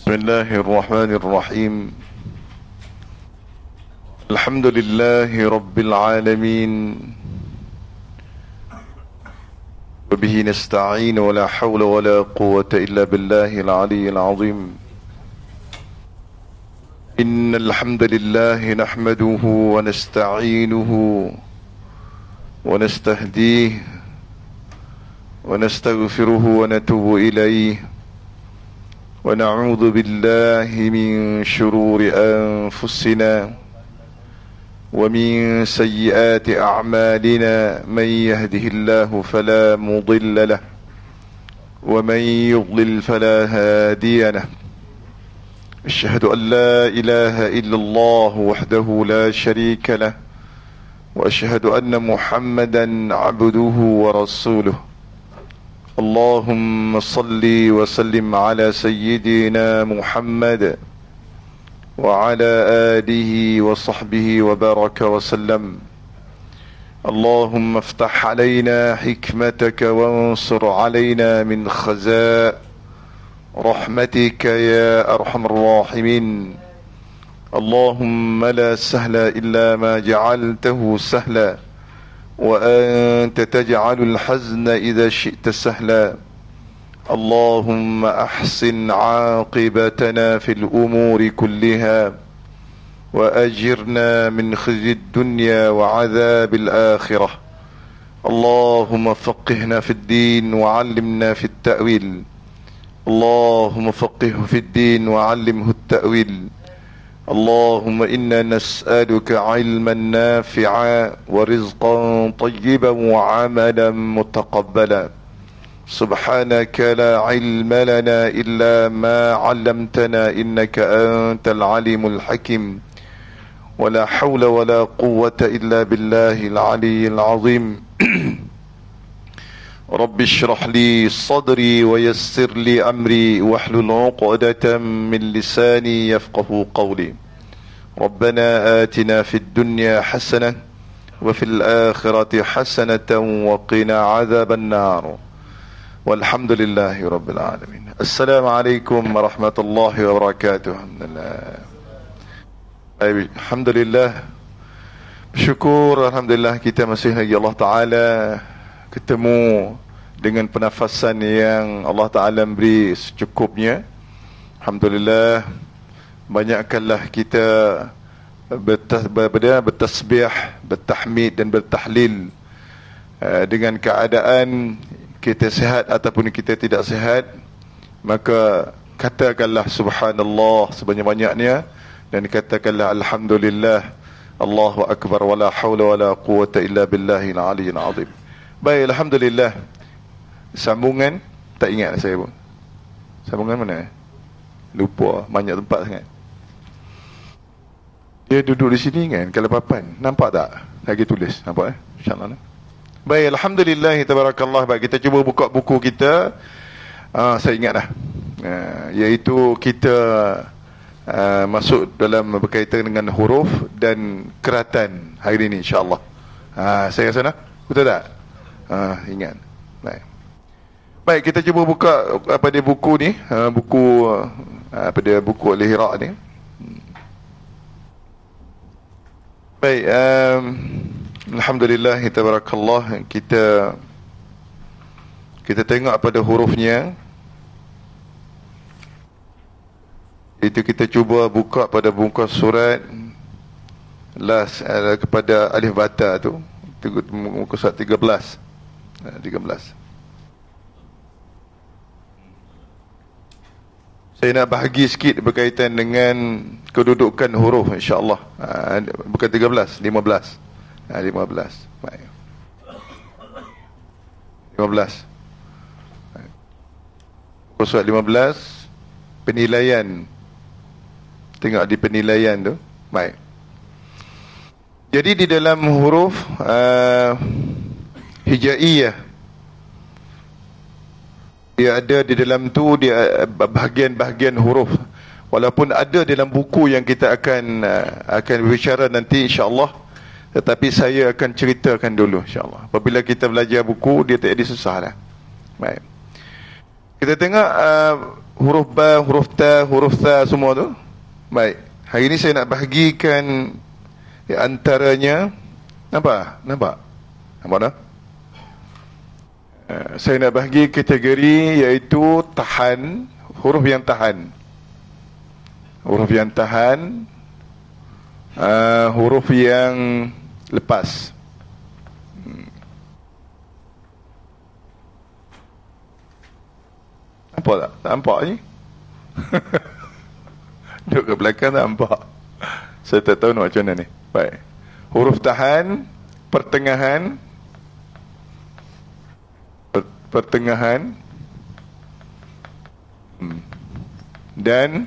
بسم الله الرحمن الرحيم. الحمد لله رب العالمين، وبه نستعين، ولا حول ولا قوة إلا بالله العلي العظيم. إن الحمد لله نحمده ونستعينه ونستهديه ونستغفره ونتوب إليه، ونعوذ بالله من شرور أنفسنا ومن سيئات أعمالنا. من يهده الله فلا مضل له، ومن يضلل فلا هادي له. أشهد أن لا إله إلا الله وحده لا شريك له، وأشهد أن محمدا عبده ورسوله. اللهم صل وسلم على سيدنا محمد وعلى آله وصحبه وبارك وسلم. اللهم افتح علينا حكمتك وانصر علينا من خزائن رحمتك يا أرحم الراحمين. اللهم لا سهل إلا ما جعلته سهلا، وأنت تجعل الحزن إذا شئت سهلا. اللهم أحسن عاقبتنا في الأمور كلها، وأجرنا من خزي الدنيا وعذاب الآخرة. اللهم فقهنا في الدين وعلمنا في التأويل. اللهم فقهه في الدين وعلمه التأويل. اللهم إنا نسألك علما نافعا ورزقا طيبا وعملا متقبلا. سبحانك لا علم لنا إلا ما علمتنا، إنك أنت العليم الحكيم. ولا حول ولا قوة إلا بالله العلي العظيم. رب اشرح لي صدري ويسر لي أمري، واحلل عقدة من لساني يفقه قولي. ربنا آتنا في الدنيا حسنة وفي الآخرة حسنة وقنا عذاب النار. والحمد لله رب العالمين. السلام عليكم ورحمة الله وبركاته. Alhamdulillah, bersyukur, Alhamdulillah kita masih lagi Allah Ta'ala ketemu dengan pernafasan yang Allah Ta'ala beri secukupnya. Alhamdulillah, banyakkanlah kita bertasbih, bertahmid dan bertahlil dengan keadaan kita sihat ataupun kita tidak sihat. Maka katakanlah subhanallah sebanyak-banyaknya, dan katakanlah alhamdulillah, Allahu akbar, wala haula wala quwata illa billahil aliyyil azim. Baik, alhamdulillah. Sambungan tak ingat saya pun. Sambungan mana? Lupa, banyak tempat sangat. Dia duduk di sini kan, kalau papan. Nampak tak? Lagi tulis, nampak InsyaAllah. Baik, alhamdulillah, tabarakallah. Baik, kita cuba buka buku kita. Saya ingat dah. Iaitu kita masuk dalam berkaitan dengan huruf dan keratan hari ini insyaAllah. Saya rasa nak? Betul tak? Ingat. Baik, kita cuba buka apa dia buku ni, buku Al-Hira ni. Baik, alhamdulillah, tabarakallah, kita tengok pada hurufnya. Itu kita cuba buka pada muka surat kepada alif bata tu, muka surat 13. Saya nak bahagi sikit berkaitan dengan kedudukan huruf insya-Allah. Bukan 13, 15. 15. Baik. 15. Muka surat 15, penilaian. Tengok di penilaian tu. Baik. Jadi di dalam huruf hijaiyah, dia ada di dalam tu, dia bahagian-bahagian huruf. Walaupun ada dalam buku yang kita akan berbicara nanti insya-Allah, tetapi saya akan ceritakan dulu insya-Allah. Apabila kita belajar buku, dia tak ada susah dah. Baik. Kita tengok huruf ba, huruf ta, huruf tha semua tu. Baik, hari ni saya nak bahagikan antaranya. Nampak tak? Saya nak bahagi kategori iaitu tahan, huruf yang tahan. Huruf yang tahan, huruf yang lepas. Nampak tak? Tak nampak ni? Duduk ke belakang tak nampak. Saya tak tahu nak macam mana ni. Baik. Huruf tahan, pertengahan, dan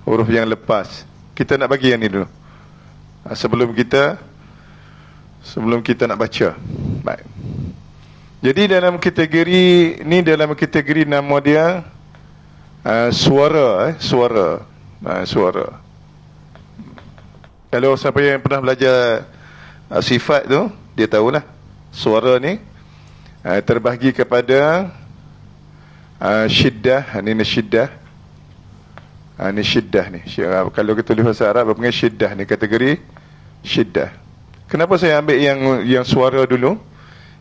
huruf yang lepas. Kita nak bagi yang ni dulu, sebelum kita nak baca. Baik. Jadi dalam kategori ni, dalam kategori nama dia suara. Suara. Kalau siapa yang pernah belajar sifat tu, dia tahulah suara ni terbahagi kepada syiddah. Ini syiddah. Ini syiddah ni. Kalau kita tulis bahasa Arab, apa panggil syiddah ni, kategori syiddah. Kenapa saya ambil yang suara dulu?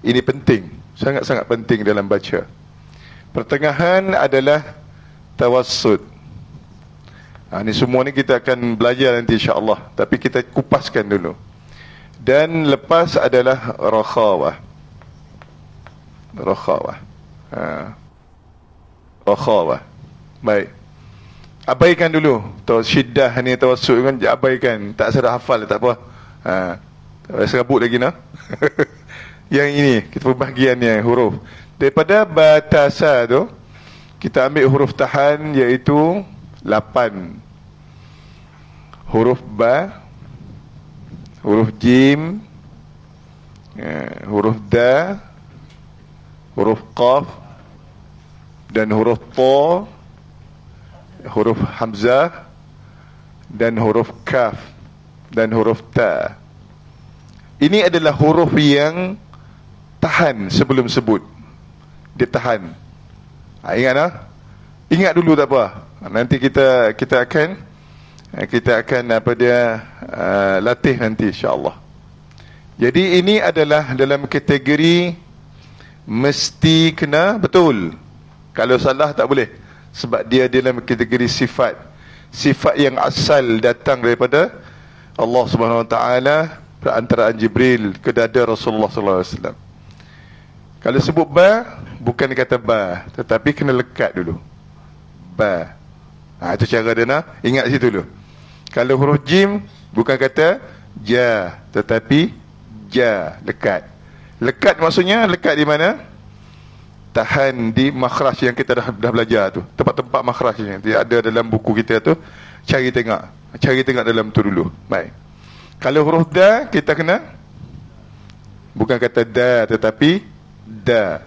Ini penting, sangat-sangat penting dalam baca. Pertengahan adalah tawassut. Ini semua ni kita akan belajar nanti insya-Allah, tapi kita kupaskan dulu. Dan lepas adalah rakhawah. Rakhawah. Baik. Abaikan dulu. Syiddah ni, tawassut kan, abaikan. Tak sedar hafal, tak apa. Serabut lagi nak. Yang ini, kita pembahagiannya huruf. Daripada batasa tu, kita ambil huruf tahan iaitu 8. Huruf ba, huruf jim, huruf da, huruf qaf, dan huruf ta, huruf hamzah, dan huruf kaf, dan huruf ta. Ini adalah huruf yang tahan sebelum sebut. Dia tahan. Ingat tak? Ingat dulu tak apa. Nanti kita akan apa dia latih nanti insya-Allah. Jadi ini adalah dalam kategori mesti kena betul. Kalau salah tak boleh, sebab dia dalam kategori sifat. Sifat yang asal datang daripada Allah Subhanahu Wa Taala perantaraan Jibril ke dada Rasulullah sallallahu alaihi wasallam. Kalau sebut ba, bukan kata ba, tetapi kena lekat dulu. Ba. Itu cara dia nak ingat situ dulu. Kalau huruf jim, bukan kata ja, tetapi ja, lekat. Lekat maksudnya lekat di mana? Tahan di makhraj yang kita dah belajar tu. Tempat-tempat makhrajnya dia ada dalam buku kita tu. Cari tengok dalam tu dulu. Baik. Kalau huruf da, kita kena bukan kata da, tetapi da.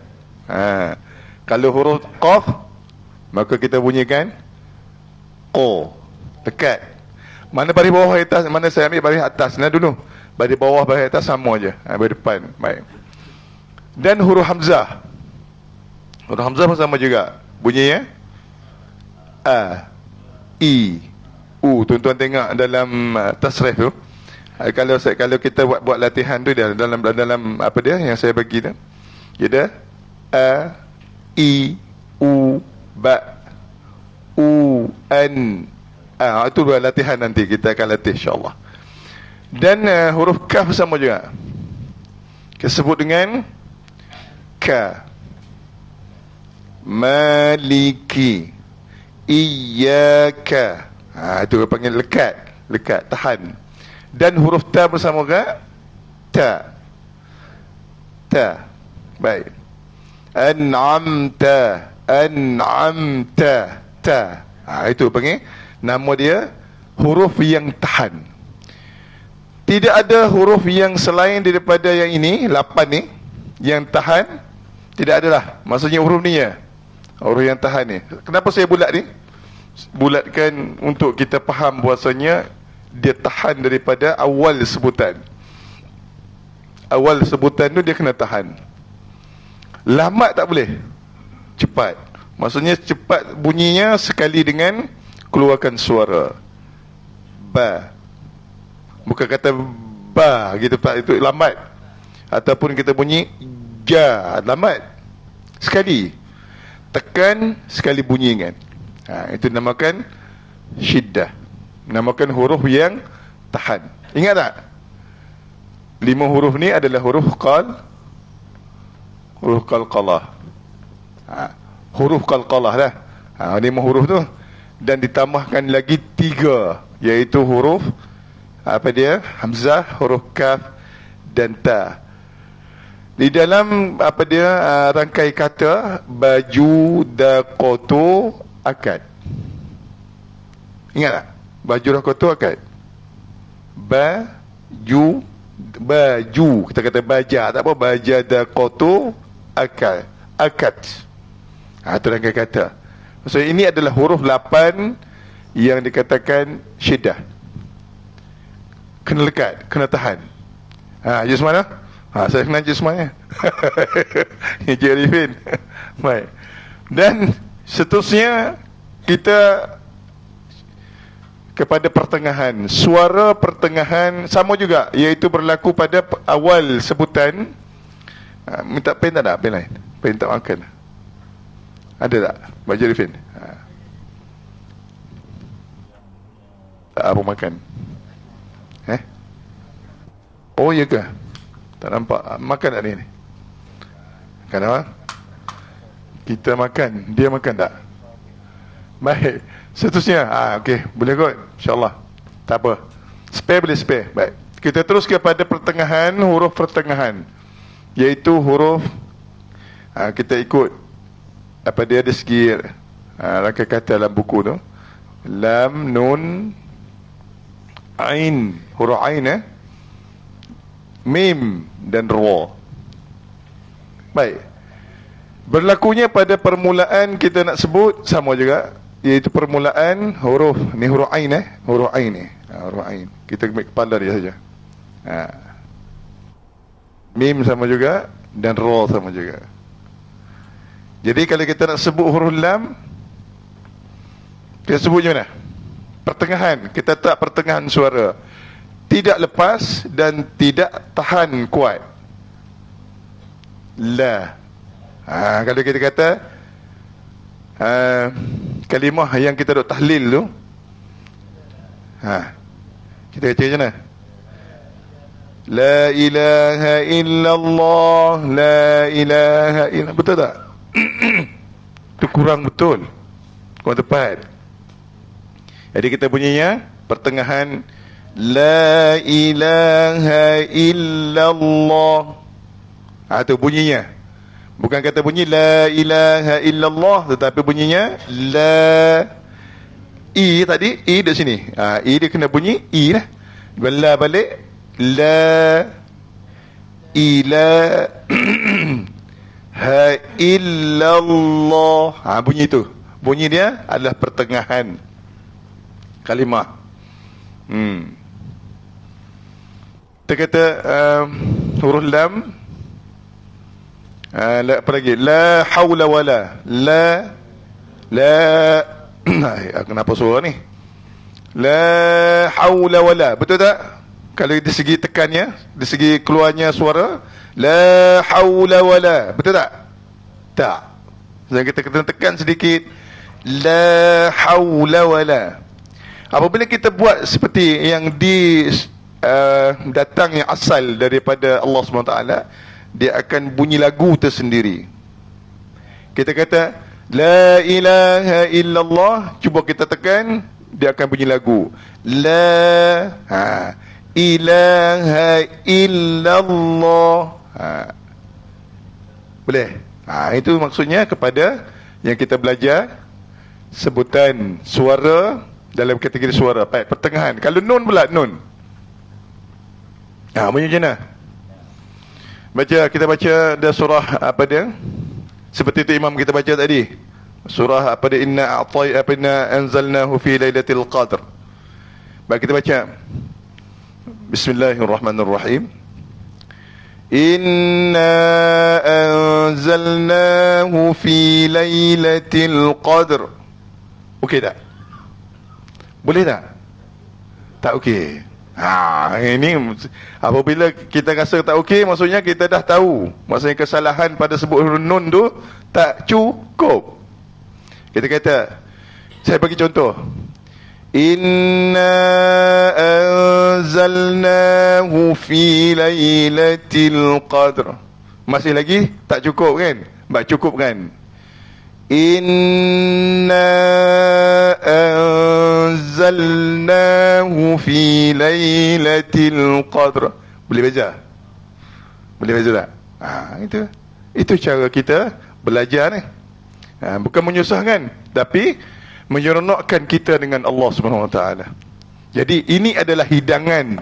Kalau huruf qaf, maka kita bunyikan q. Lekat. Mana baris bawah baris atas? Mana saya ambil baris atas nah dulu. Baris bawah baris atas sama aja. Baris depan. Baik. Dan huruf hamzah. Huruf hamzah pun sama juga. Bunyinya a, i, u. Tuan-tuan tengok dalam tasrif tu. Kalau kita buat latihan tu dia dalam apa dia yang saya bagi tu. Dia ada a, i, u, ba, u, an. Itu dua latihan nanti kita akan latih insya-Allah. Dan huruf kaf sama juga. Kita sebut dengan ka. Maliki, iyyaka. Itu panggil lekat, tahan. Dan huruf ta bersama juga ta. Baik. An'amta, ta. Itu panggil, nama dia huruf yang tahan. Tidak ada huruf yang selain daripada yang ini, 8 ni, yang tahan. Tidak adalah. Maksudnya huruf ni ya, huruf yang tahan ni. Kenapa saya bulat ni? Bulatkan untuk kita faham bahasanya dia tahan daripada awal sebutan. Awal sebutan tu dia kena tahan. Lamat tak boleh. Cepat. Maksudnya cepat bunyinya sekali dengan keluarkan suara. Ba. Bukan kata ba gitu Pak, itu lambat. Ataupun kita bunyi ja, lambat. Sekali. Tekan, sekali bunyi kan. Itu dinamakan syiddah. Namakan huruf yang tahan. Ingat tak? 5 huruf ni adalah huruf huruf qalqalah. Huruf qalqalah lah. 5 huruf tu. Dan ditambahkan lagi 3, iaitu huruf apa dia? Hamzah, huruf kaf dan ta. Di dalam apa dia rangkai kata baju, daqatu, akad. Ingat tak? Baju, daqatu, akad. Baju, kita kata baja, tak apa, baja, daqatu, akad. Itu rangkai kata. So ini adalah huruf 8 yang dikatakan syiddah. Kena lekat, kena tahan. Juz mana? Saya kena juz semuanya. Encik Arifin. Baik. Dan seterusnya kita kepada pertengahan. Suara pertengahan sama juga, iaitu berlaku pada awal sebutan. Minta pen tak ada? Pen lain? Pen tak makan? Ada tak? Baju Arifin? Tak apa makan? Oh ya ke? Tak nampak. Makan tak ni? Makan apa? Kita makan. Dia makan tak? Baik. Seterusnya. Okey. Boleh kot? InsyaAllah. Tak apa. Spare boleh spare. Baik. Kita terus kepada pertengahan. Huruf pertengahan. Iaitu huruf. Kita ikut. Apa dia ada segi rangkai kata dalam buku tu. Lam, nun, ain. Huruf ain mim dan ra. Baik. Berlakunya pada permulaan kita nak sebut sama juga, iaitu permulaan huruf ni, huruf ain huruf ain ni. Huruf ain. Kita ambil kepala dia saja. Mim sama juga dan ra sama juga. Jadi kalau kita nak sebut huruf lam, kita sebut macam mana? Pertengahan. Kita tak pertengahan suara. Tidak lepas dan tidak tahan kuat. La. Kalau kita kata kalimah yang kita duk tahlil tu, kita baca macam mana? La ilaha illallah, la ilaha illallah. Betul tak? Itu kurang betul, kurang tepat. Jadi kita bunyinya pertengahan la ilaha illallah. Itu bunyinya. Bukan kata bunyi la ilaha illallah, tetapi bunyinya la. I tadi, I di sini. I dia kena bunyi I lah. Bala balik la ilaha illallah. Bunyi tu. Bunyi dia adalah pertengahan kalimah. Kita kata huruf lam, la, apa lagi? La hawla wala. La kenapa suara ni? La hawla wala. Betul tak? Kalau dari segi tekannya, dari segi keluarnya suara, la hawla wala. Betul tak? Tak. Jadi kita kena tekan sedikit. La hawla wala. Apabila kita buat seperti yang datangnya asal daripada Allah SWT, dia akan bunyi lagu tersendiri. Kita kata la ilaha illallah, cuba kita tekan, dia akan bunyi lagu. La ilaha illallah. Boleh? Itu maksudnya kepada yang kita belajar sebutan suara dalam kategori suara. Baik, pertengahan. Kalau nun pula, nun. Bunyi macam mana? Kita baca ada surah apa dia? Seperti itu imam kita baca tadi. Surah apa dia? Inna anzalnahu fi lailatul qadr. Baik, kita baca. Bismillahirrahmanirrahim. Inna anzalnahu fi lailatul qadr. Okey tak? Boleh tak? Tak okey. Ini apabila kita rasa tak okey, maksudnya kita dah tahu. Maksudnya kesalahan pada sebut huruf nun tu tak cukup. Kita kata, saya bagi contoh. Inna anzalnahu fi lailatul qadr. Masih lagi tak cukup kan? Cukup kan? Inna anzalnahu fi lailatul qadr. Boleh baca? Boleh baca tak? Itu cara kita belajar ni. Bukan menyusahkan, tapi menyeronokkan kita dengan Allah Subhanahu Wa Taala. Jadi ini adalah hidangan.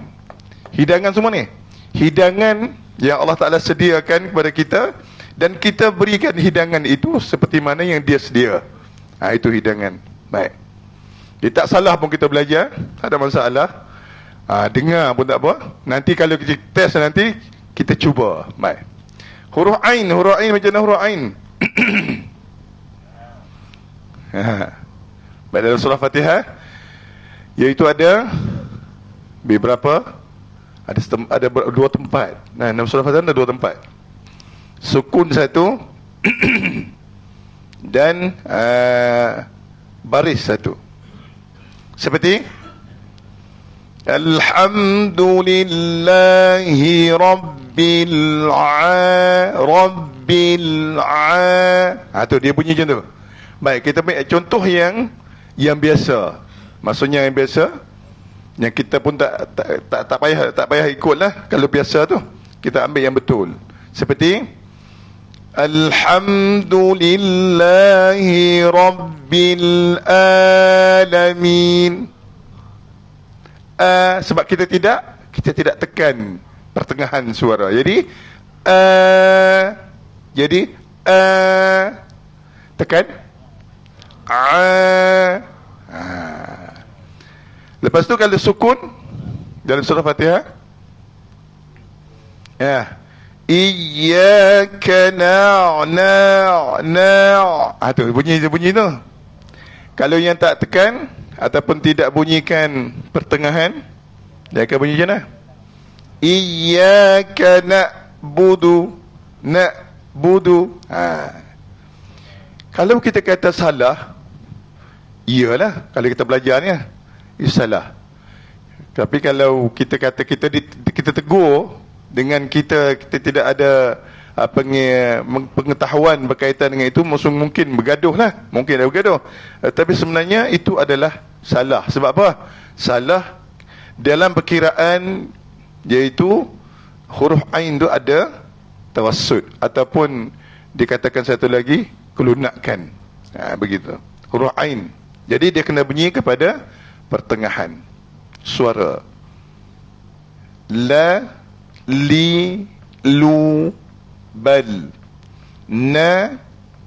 Hidangan semua ni. Hidangan yang Allah Taala sediakan kepada kita, dan kita berikan hidangan itu seperti mana yang dia sedia. Itu hidangan. Baik. Tak salah pun kita belajar, tak ada masalah. Dengar pun tak apa. Nanti kalau kita test nanti, kita cuba. Baik. Huruf Ain macam mana huruf Ain? Baik, dalam surah Fatihah, iaitu ada beberapa, ada dua tempat. Dalam surah Fatihah ada dua tempat. Sukun satu dan baris satu. Seperti Alhamdulillahi Rabbil tu dia bunyi macam tu. Baik, kita ambil contoh yang biasa. Maksudnya yang biasa, yang kita pun tak payah ikutlah. Kalau biasa tu, kita ambil yang betul. Seperti Alhamdulillahi Rabbil Alamin. Sebab kita tidak tekan pertengahan suara. Jadi tekan lepas tu kalau sukun dalam surah Fatihah, Iyyaka tu bunyi tu. Kalau yang tak tekan ataupun tidak bunyikan pertengahan, dia akan bunyi macam mana? Iyyaka na'budu. Kalau kita kata salah, iyalah, kalau kita belajar ni itu salah. Tapi kalau kita kata kita tegur dengan kita tidak ada pengetahuan berkaitan dengan itu, mungkin bergaduh lah, mungkin ada bergaduh. Tapi sebenarnya itu adalah salah. Sebab apa? Salah dalam perkiraan, iaitu huruf Ain tu ada tawassut, ataupun dikatakan satu lagi kelunakan. Begitu huruf Ain. Jadi dia kena bunyi kepada pertengahan suara. La, li, lu, bal, na,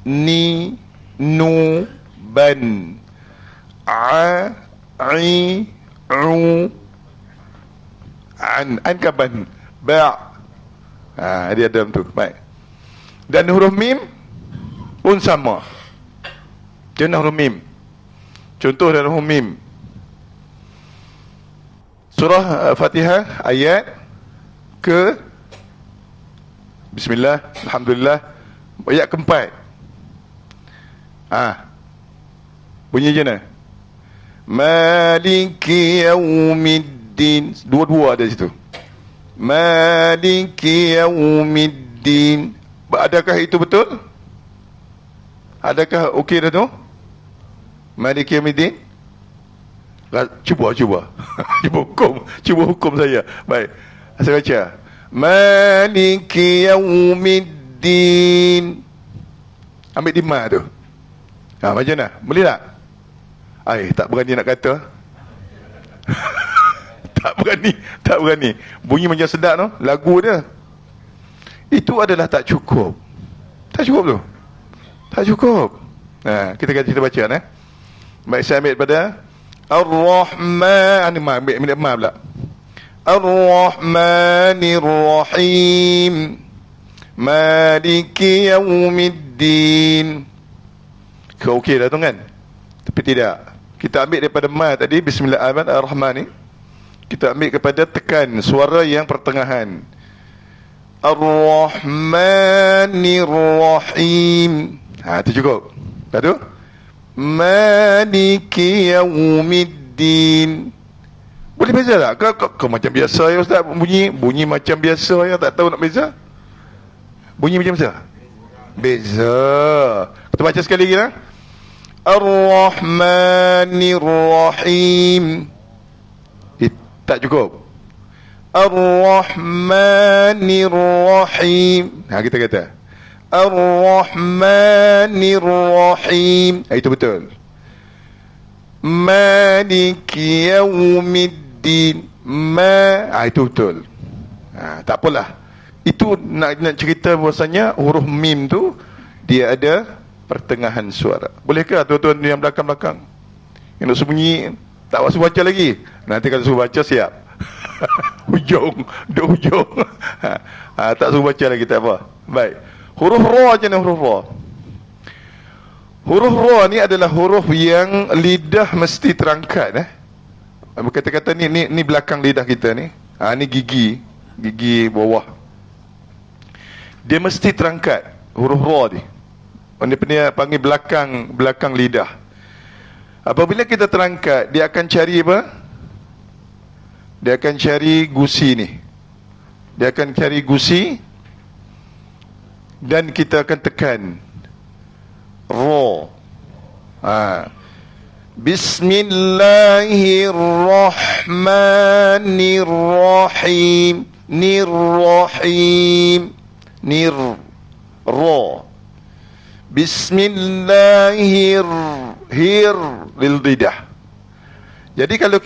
ni, nu, ban, a, i, u, an kaban, ba. Dia dalam tu. Baik. Dan huruf mim pun sama. Jangan huruf mim. Contoh dalam huruf mim, surah Fatihah ayat ke Bismillah, Alhamdulillah, ayat keempat. Bunyi je mana? Maliki yaumiddin. Dua-dua ada situ. Maliki yaumiddin. Adakah itu betul? Adakah okey dah tu? Maliki yaumiddin? Cuba cuba hukum saya. Baik, saya baca. Maliki yaumiddin. Ambil di ma tu. Macam mana? Boleh tak? Tak berani nak kata. Tak berani. Bunyi macam sedap tu, lagu dia. Itu adalah tak cukup. Tak cukup tu. Tak cukup. Kita baca . Baik, saya ambil pada Ar-Rahman. Ambil ma pula. Ar-Rahmanir Rahim. Maliki Yaumiddin. Kau okey dah tu kan? Tapi tidak. Kita ambil daripada ma tadi, Bismillahirrahmanirrahim ni. Kita ambil kepada tekan suara yang pertengahan. Ar-Rahmanir Rahim. Itu cukup. Lepas tu Maliki Yaumiddin. Boleh beza tak? Kau macam biasa ya Ustaz bunyi macam biasa ya, tak tahu nak beza. Bunyi macam mana? Beza. Kita baca sekali lagi lah. Ar-Rahmanir Rahim. Tak cukup. Ar-Rahmanir Rahim. Kita kata Ar-Rahmanir Rahim. Itu betul. Maliki Yaumiddin. Itu betul. Tak apalah. Itu nak cerita bahasanya huruf mim tu dia ada pertengahan suara. Bolehkah tuan-tuan yang belakang-belakang yang nak sembunyi tak suruh baca lagi? Nanti kalau suruh baca siap. Hujung, hujung. Tak suruh baca lagi tak apa. Baik. Huruf ra je ni, huruf ra. Huruf ra ni adalah huruf yang lidah mesti terangkat Kata-kata ni belakang lidah kita ni. Ni gigi bawah. Dia mesti terangkat huruf ra ni. Dia panggil belakang lidah. Apabila kita terangkat, dia akan cari apa? Dia akan cari gusi ni. Dia akan cari gusi dan kita akan tekan ra. Bismillahirrahmanirrahim. Nirrahim. Ra. Bismillahir lil lidah. Jadi kalau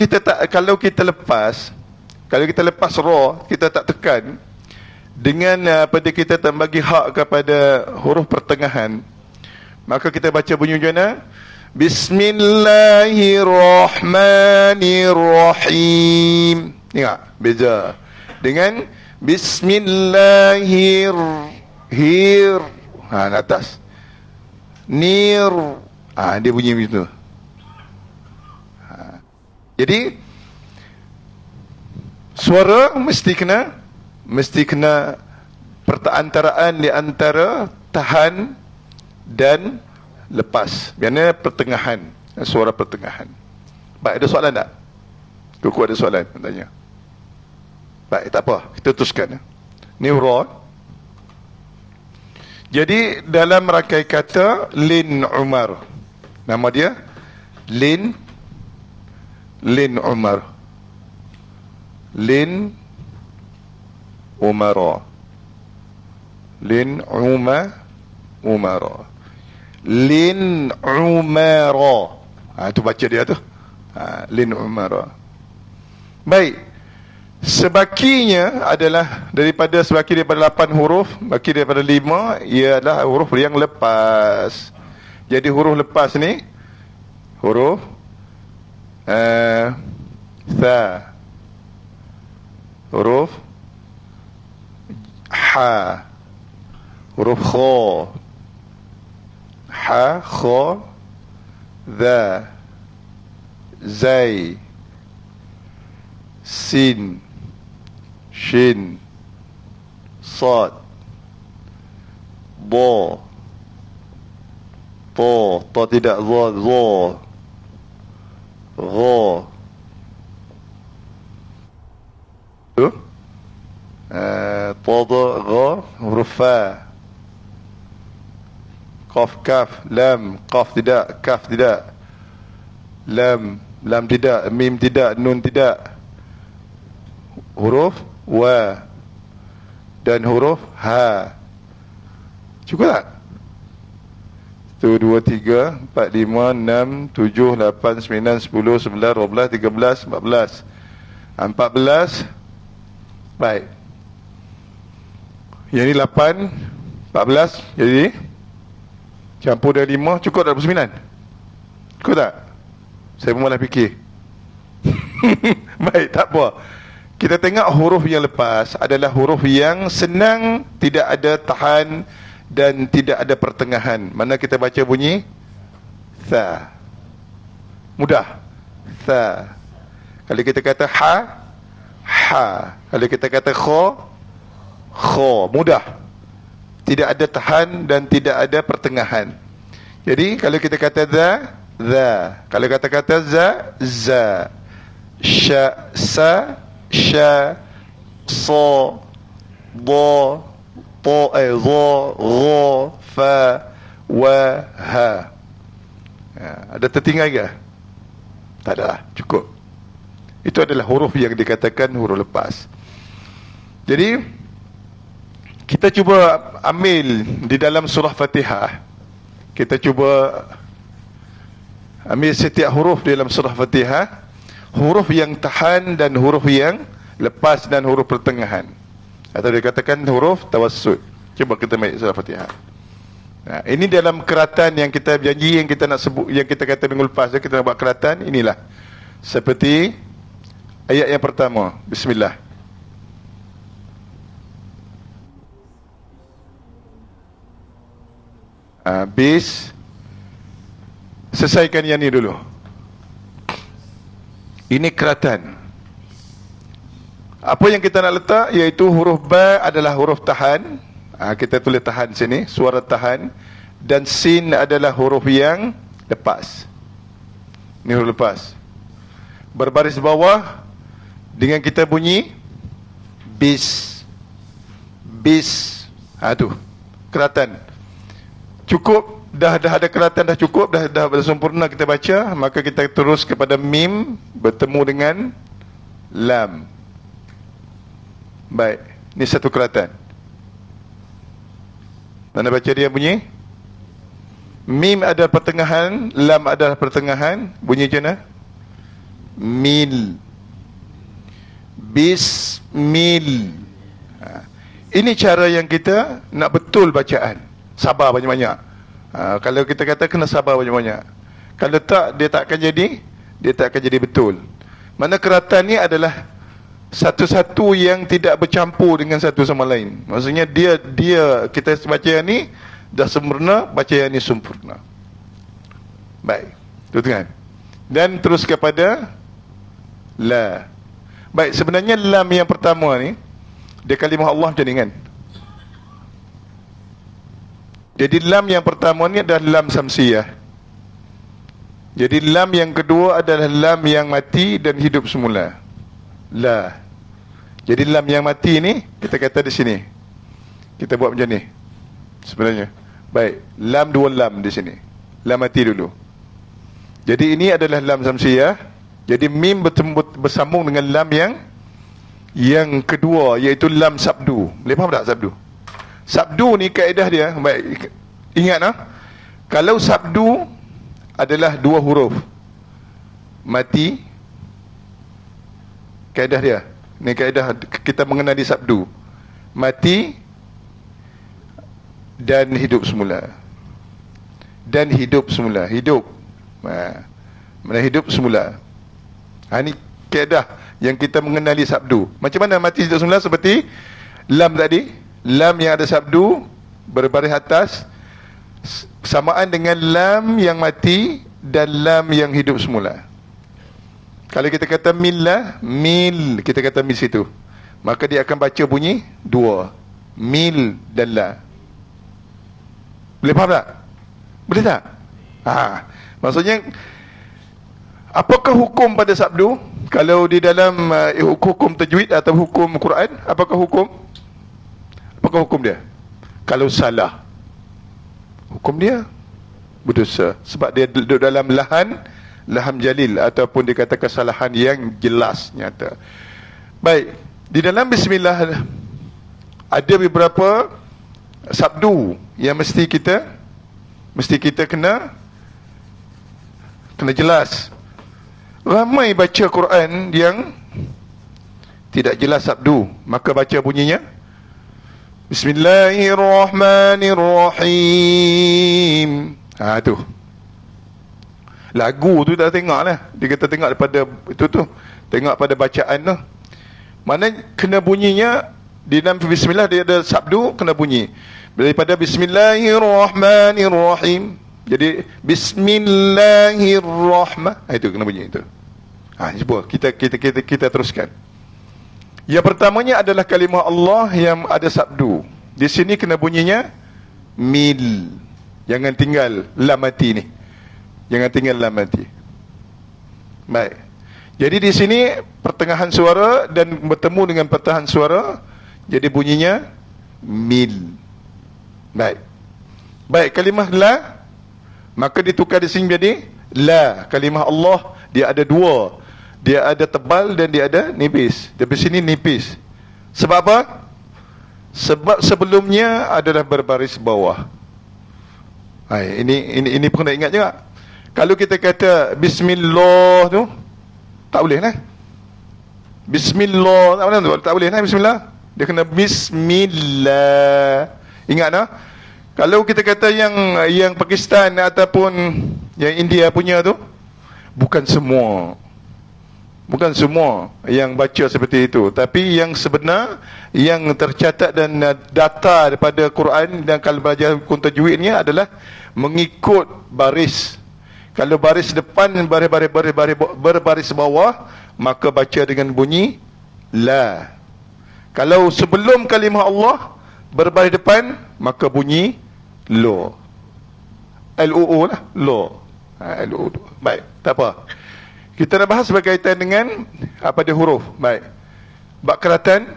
kita lepas ra, kita tak tekan dengan pada kita tak bagi hak kepada huruf pertengahan, maka kita baca bunyi macam mana? Bismillahirrahmanirrahim. Tengok beza dengan Bismillahir atas nir. Dia bunyi begitu. Jadi suara mesti kena perantaraan di antara tahan dan lepas. Biasanya pertengahan, suara pertengahan. Baik, ada soalan tak? Kuku ada soalan tanya. Baik, tak apa, kita teruskan. Ni ra. Jadi dalam rangkai kata Lin Umar, nama dia Lin Umar. Lin Umara. Lin Umara. Lin Umara. Itu baca dia tu. Lin Umara. Baik. Sebakinya adalah sebaki daripada 8 huruf, baki daripada 5 ialah huruf yang lepas. Jadi huruf lepas ni huruf tha, huruf ha, huruf kha, ha, kha, dha, zai, sin, shin, sad, ba, ta tidak, za, gha, gha, huruf fa, qaf, kaf, lam, qaf tidak, kaf tidak, lam tidak, mim tidak, nun tidak, huruf wa dan huruf ha. Cukup tak? 1, 2, 3, 4, 5, 6, 7, 8, 9, 10, 11, 12, 13, 14. 14. Baik. Yang ni 8, 14. Jadi campur dengan 5, cukup tak 29? Cukup tak? Saya pun malah fikir. Baik, tak apa. Kita tengok huruf yang lepas adalah huruf yang senang, tidak ada tahan dan tidak ada pertengahan. Mana kita baca bunyi tha. Mudah. Tha. Kalau kita kata ha, ha. Kalau kita kata kho, kho. Mudah. Tidak ada tahan dan tidak ada pertengahan. Jadi kalau kita kata za, za. Kalau kata-kata za, za. Sya, sa, sya, so, do, to, zo, ro, fa, wa, ha. Ada tertinggal ke? Tak ada lah, cukup. Itu adalah huruf yang dikatakan huruf lepas. Jadi kita cuba ambil di dalam surah Fatihah. Kita cuba ambil setiap huruf di dalam surah Fatihah, huruf yang tahan dan huruf yang lepas dan huruf pertengahan, atau dikatakan huruf tawassut. Cuba kita ambil surah Fatihah. Nah, ini dalam keratan yang kita janji, yang kita nak sebut, yang kita kata minggu lepas, kita nak buat keratan. Inilah seperti ayat yang pertama. Bismillah. Habis selesaikan yang ni dulu. Ini keratan. Apa yang kita nak letak, iaitu huruf ba adalah huruf tahan. Kita tulis tahan sini, suara tahan. Dan sin adalah huruf yang lepas. Ini huruf lepas. Berbaris bawah dengan kita bunyi bis. Bis. Tu keratan. Cukup, dah ada keratan, dah cukup, dah sempurna kita baca. Maka kita terus kepada mim bertemu dengan lam. Baik, ini satu keratan. Mana baca dia bunyi? Mim ada pertengahan, lam ada pertengahan. Bunyi macam mana? Mil. Bismil. Ini cara yang kita nak betul bacaan. Sabar banyak-banyak. Kalau kita kata kena sabar banyak-banyak. Kalau tak, dia tak akan jadi, dia tak akan jadi betul. Mana keratan ni adalah satu-satu yang tidak bercampur dengan satu sama lain. Maksudnya dia kita baca yang ni dah sempurna, baca yang ni sempurna. Baik, betul kan? Dan terus kepada la. Baik, sebenarnya lam yang pertama ni dia kalimah Allah macam ni kan. Jadi lam yang pertama ni adalah lam samsiyah. Jadi lam yang kedua adalah lam yang mati dan hidup semula. La. Jadi lam yang mati ni kita kata di sini. Kita buat macam ni. Sebenarnya. Baik, lam dua lam di sini. Lam mati dulu. Jadi ini adalah lam samsiyah. Jadi mim bersambung dengan lam yang kedua, iaitu lam sabdu. Boleh faham tak sabdu? Sabdu ni kaedah dia, baik, ingat kalau sabdu adalah dua huruf mati, kaedah dia ni, kaedah kita mengenali sabdu, mati dan hidup semula. Dan hidup semula, hidup mana hidup semula. Ini kaedah yang kita mengenali sabdu. Macam mana mati hidup semula? Seperti lam tadi, lam yang ada sabdu berbaris atas samaan dengan lam yang mati dan lam yang hidup semula. Kalau kita kata mil lah, mil, kita kata mil situ, maka dia akan baca bunyi dua, mil dan la. Boleh faham tak? Boleh tak? Maksudnya apakah hukum pada sabdu? Kalau di dalam hukum tajwid atau hukum Quran, apakah hukum? Apakah hukum dia? Kalau salah, hukum dia berdosa, sebab dia duduk dalam laham jalil, ataupun dikata kesalahan yang jelas, nyata. Baik, di dalam bismillah ada beberapa sabdu yang mesti kita kena jelas. Ramai baca Quran yang tidak jelas sabdu, maka baca bunyinya Bismillahirrahmanirrahim. Tu lagu tu tak tengok lah. Dia kata tengok daripada itu tu, tengok pada bacaan tu. Mana kena bunyinya di dalam bismillah dia ada sabdu kena bunyi. Daripada bismillahirrahmanirrahim. Jadi bismillahirrahman. Itu kena bunyi itu. Cuba kita teruskan. Yang pertamanya adalah kalimah Allah yang ada sabdu. Di sini kena bunyinya mil. Jangan tinggal lam mati ni. Jangan tinggal lam mati. Baik. Jadi di sini pertengahan suara dan bertemu dengan pertengahan suara, jadi bunyinya mil. Baik. Baik, kalimah la maka ditukar di sini jadi la. Kalimah Allah dia ada dua. Dia ada tebal dan dia ada nipis. Tapi sini nipis. Sebab apa? Sebab sebelumnya adalah berbaris bawah. Ini pun nak ingat juga. Kalau kita kata bismillah tu tak boleh lah. Bismillah tak boleh lah bismillah. Dia kena bismillah. Ingat tak? Kalau kita kata yang Pakistan ataupun yang India punya tu, bukan semua yang baca seperti itu, tapi yang sebenar, yang tercatat dan data daripada Quran dan kalau belajar kun tajwidnya adalah mengikut baris. Kalau baris depan berbaris bawah, maka baca dengan bunyi la. Kalau sebelum kalimah Allah berbaris depan, maka bunyi lo. L-O-O lah, lo. L-O-O. Baik, tak apa. Kita nak bahas berkaitan dengan apa dia huruf. Baik. Bab keratan.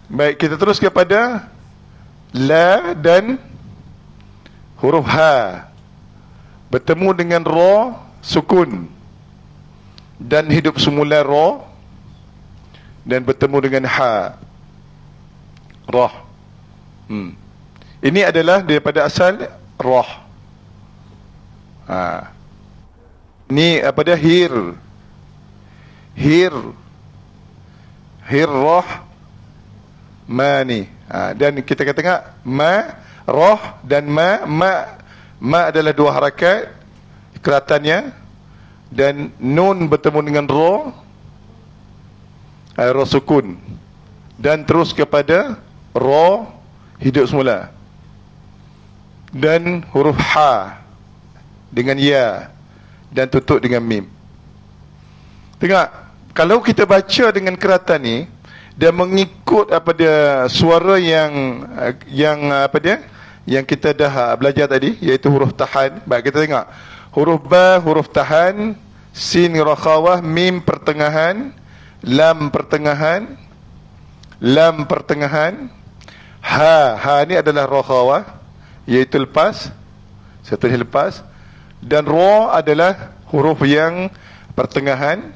Baik, kita terus kepada la dan huruf ha. Bertemu dengan ra, sukun. Dan hidup semula ra. Dan bertemu dengan ha. Rah. Ini adalah daripada asal rah. Ni apa dia? Rah mani. Dan kita kata ma, rah dan ma adalah dua harakat keratannya, dan nun bertemu dengan ra, ra sukun, dan terus kepada ra hidup semula, dan huruf ha dengan ya, dan tutup dengan mim. Tengok, kalau kita baca dengan keratan ni, dia mengikut apa dia suara yang apa dia yang kita dah belajar tadi, iaitu huruf tahan. Baik, kita tengok huruf ba huruf tahan, sin rakhawah, mim pertengahan, lam pertengahan, ha ni adalah rakhawah, iaitu lepas, setelah lepas, dan ra adalah huruf yang pertengahan,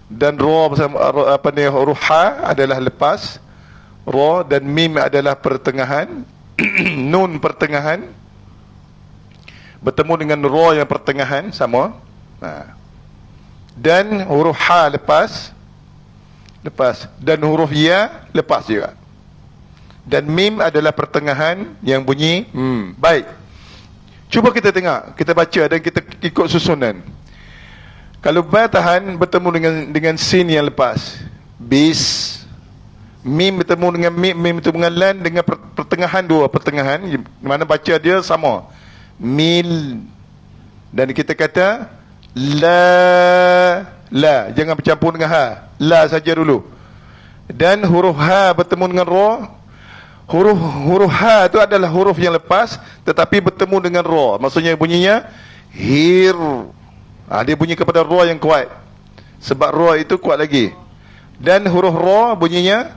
dan ra bersama apa ni huruf ha adalah lepas ra, dan mim adalah pertengahan, nun pertengahan bertemu dengan ra yang pertengahan sama. Dan huruf ha lepas, dan huruf ya lepas juga, dan mim adalah pertengahan yang bunyi Baik, cuba kita tengok, kita baca dan kita ikut susunan. Kalau ba tahan bertemu dengan sin yang lepas, bis. Mim bertemu dengan mim bertemu dengan lan, dengan pertengahan, dua pertengahan, mana baca dia sama, mil. Dan kita kata la, jangan bercampur dengan ha, la saja dulu. Dan huruf ha bertemu dengan ra. Huruf ha itu adalah huruf yang lepas tetapi bertemu dengan ra, maksudnya bunyinya hir. Dia bunyi kepada ra yang kuat, sebab ra itu kuat lagi. Dan huruf ra bunyinya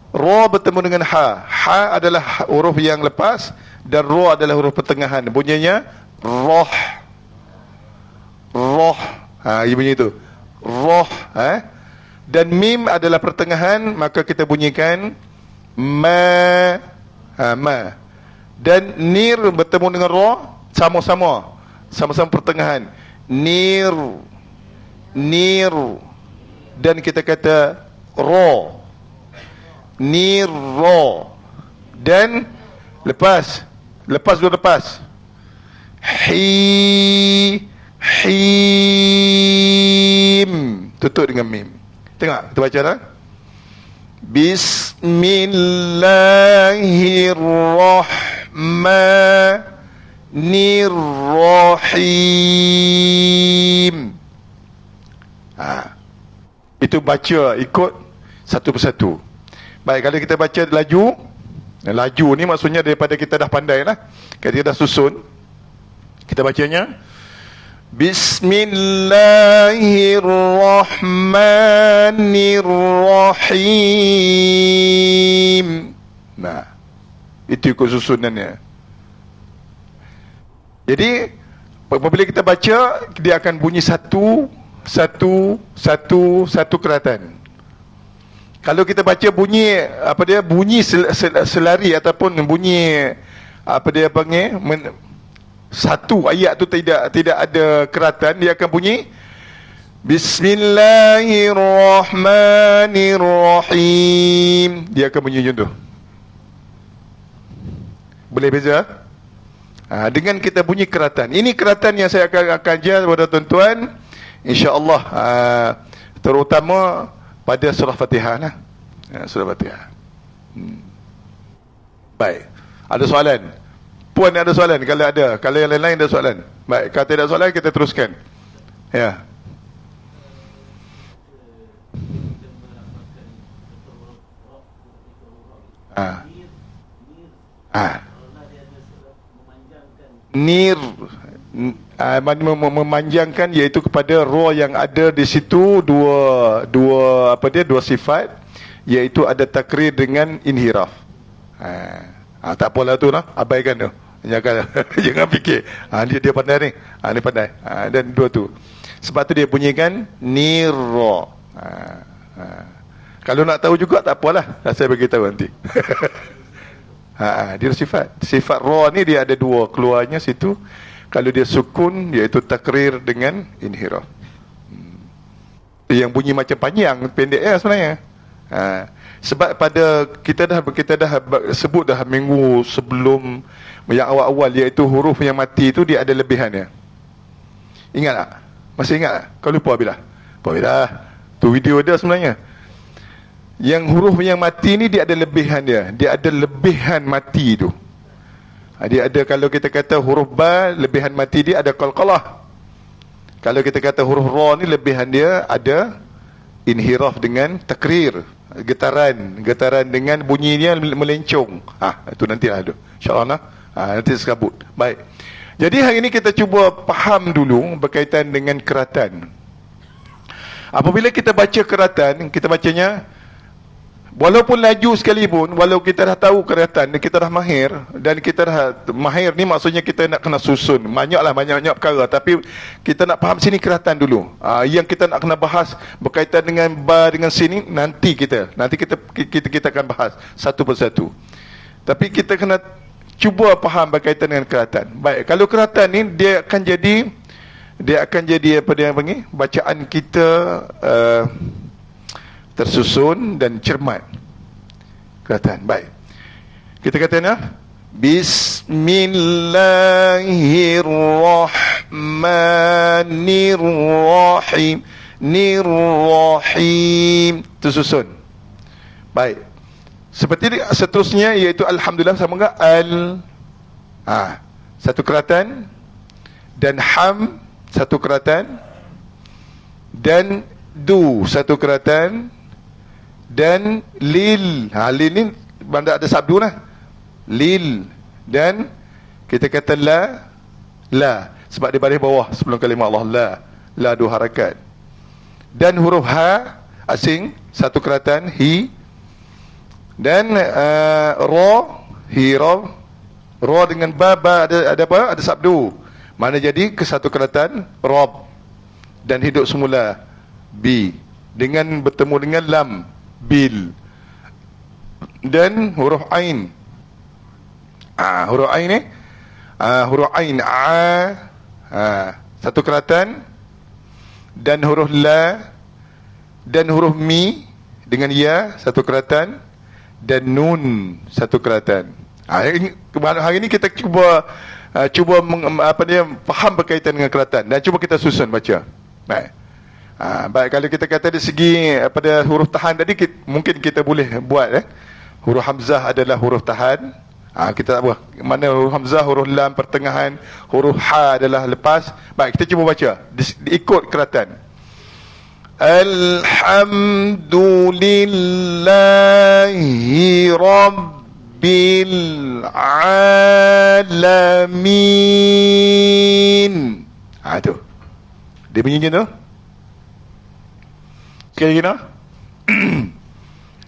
ra bertemu dengan ha. Ha adalah huruf yang lepas dan ra adalah huruf pertengahan, bunyinya roh. Ia bunyi itu roh. Dan mim adalah pertengahan, maka kita bunyikan ma. Dan nir bertemu dengan ra, sama-sama pertengahan, nir. Dan kita kata ra, nir ra. Dan lepas him, tutup dengan mim. Tengok, kita baca dah. Bismillahirrahmanirrahim. Itu baca ikut satu persatu. Baik, kalau kita baca laju, laju ni maksudnya daripada kita dah pandai lah, kita dah susun, kita bacanya Bismillahirrahmanirrahim. Nah, itu ikut susunannya. Jadi apabila kita baca, dia akan bunyi satu keratan. Kalau kita baca bunyi bunyi selari ataupun bunyi satu ayat tu tidak ada keratan, dia akan bunyi Bismillahirrahmanirrahim. Dia akan bunyi macam tu. Boleh beza? Dengan kita bunyi keratan. Ini keratan yang saya akan ajar kepada tuan-tuan, insya-Allah, terutama pada surah Fatihah lah. Surah Fatihah. Baik. Ada soalan? Puan ada soalan? Kalau ada. Kalau yang lain-lain ada soalan. Baik. Kalau tidak soalan, kita teruskan. Ya. Nir, memanjangkan, iaitu kepada roh yang ada di situ dua sifat, iaitu ada takrir dengan inhiraf. Tak apalah tu lah, abaikan tu. Jangan fikir dia pandai ni, ni pandai. Dan dua tu, sebab tu dia bunyikan nirra. Kalau nak tahu juga tak apalah, saya bagi tahu nanti. Dia sifat ra ni dia ada dua, keluarnya situ. Kalau dia sukun, iaitu takrir dengan inhiraf. Yang bunyi macam panjang, pendek sebenarnya. Sebab pada kita dah sebut dah minggu sebelum yang awal-awal, iaitu huruf yang mati tu dia ada lebihannya. Ingat tak? Masih ingat tak? Kau lupa bila? Tu video dia sebenarnya. Yang huruf yang mati ni dia ada lebihan dia. Dia ada lebihan mati tu. Dia ada, kalau kita kata huruf ba, lebihan mati dia ada qalqalah. Kalau kita kata huruf ra ni, lebihan dia ada inhiraf dengan takrir, getaran dengan bunyinya melencong. Itu nantilah tu, insya-Allah. Nanti sekabut. Baik. Jadi hari ini kita cuba faham dulu berkaitan dengan keratan. Apabila kita baca keratan, kita bacanya walaupun laju sekalipun, walau kita dah tahu keratan, kita dah mahir, dan kita dah mahir ni maksudnya kita nak kena susun banyak perkara, tapi kita nak faham sini keratan dulu. Yang kita nak kena bahas berkaitan dengan ba dengan sini nanti kita akan bahas satu persatu. Tapi kita kena cuba faham berkaitan dengan keratan. Baik, kalau keratan ni dia akan jadi apa dia panggil, bacaan kita tersusun dan cermat. Keratan. Baik. Kita kata Bismillahirrahmanirrahim. Nirrahim. Tersusun. Baik. Seperti seterusnya, iaitu alhamdulillah sama enggak satu keratan, dan ham satu keratan, dan du satu keratan, dan lil. Lil ni benda ada sabdu lah. Lil. Dan kita kata la. Sebab dia baris bawah sebelum kalimah Allah. La dua harakat. Dan huruf ha asing satu keratan, hi. Dan ra, hi-ra. Ra dengan ba ada apa? Ada sabdu. Mana jadi ke satu keratan, rob. Dan hidup semula, bi. Dengan bertemu dengan lam, bil. Dan huruf ain. Huruf ain ni, huruf ain satu keratan. Dan huruf la, dan huruf mi dengan ya satu keratan, dan nun satu keratan. Hari ini kita cuba faham berkaitan dengan keratan, dan cuba kita susun baca. Baik. Baik, kalau kita kata dari segi pada huruf tahan tadi, mungkin kita boleh buat huruf hamzah adalah huruf tahan. Kita tak buat mana huruf hamzah, huruf lam pertengahan, huruf ha adalah lepas. Baik, kita cuba baca diikut keratan. Alhamdulillahi Rabbil Alamin. Tu dia bunyi macam tu. Sekali lagi